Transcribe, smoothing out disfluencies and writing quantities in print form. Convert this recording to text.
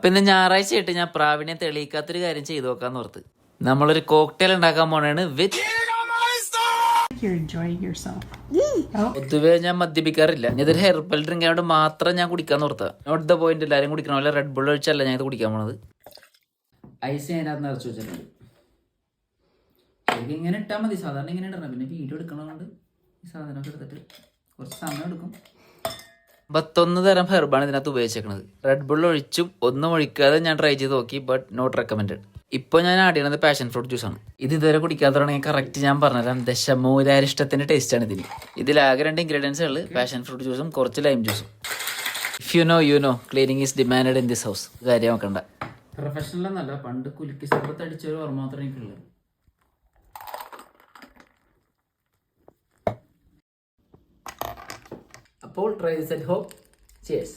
അപ്പൊ ഇന്ന് ഞായറാഴ്ച ആയിട്ട് ഞാൻ പ്രാവിനെ തെളിയിക്കാത്തൊരു കാര്യം ചെയ്തു നോക്കാന്ന് ഓർത്ത് നമ്മളൊരു കോക്ടെയിൽ ഉണ്ടാക്കാൻ പോണാണ് വിത്ത്. പൊതുവെ ഞാൻ മദ്യപിക്കാറില്ല. ഇതൊരു ഹെർബൽ ഡ്രിങ്ക് ആയതുകൊണ്ട് മാത്രം ഞാൻ കുടിക്കാന്ന് ഓർത്താ. Not the point. എല്ലാവരും കുടിക്കണ പോലെ റെഡ് ബുൾ ഒഴിച്ചല്ല ഞാൻ ഇത് കുടിക്കാൻ പോണത്. ഐസ് അതിനകത്ത് നിറച്ച് വെച്ചിട്ടുണ്ട്. ശരിക്കും ഇങ്ങനെ ഇട്ടാൽ മതി. സാധാരണ ഇങ്ങനെ ഇടണം. പിന്നെ വീഡിയോ എടുക്കണതുകൊണ്ട് ഈ സാധനമൊക്കെ എടുത്തിട്ട് കുറച്ച് സമയം എടുക്കും. 51 തരം ഹെർബാണ് ഇതിനകത്ത് ഉപയോഗിച്ചേക്കുന്നത്. റെഡ് ബുൾ ഒഴിച്ചും ഒന്നും ഒഴിക്കാതെ ഞാൻ ട്രൈ ചെയ്ത് നോക്കി. But not recommended. ഇപ്പോൾ ഞാൻ ആഡ് ചെയ്യണത് പാഷൻ ഫ്രൂട്ട് ജ്യൂസാണ്. ഇത് ഇതുവരെ കുടിക്കാത്തതാണെങ്കിൽ കറക്റ്റ് ഞാൻ പറഞ്ഞുതരാം. ദശമൂലാരിഷ്ടത്തിൻ്റെ ടേസ്റ്റാണ് ഇതിന്. ഇതിലാകെ 2 ഇൻഗ്രീഡിയൻസേ ഉള്ളൂ. പാഷൻ ഫ്രൂട്ട് ജ്യൂസും കുറച്ച് ലൈം ജ്യൂസും. If you know cleaning is demanded in this house. കാര്യം നോക്കണ്ട. പ്രൊഫഷണൽ എന്നല്ല, പണ്ട് കുലുക്കി സർബത്ത് അടിച്ചൊരു ഓർമ്മ മാത്രമേ എനിക്കുള്ളൂ. അപ്പോൾ try this at home. Cheers.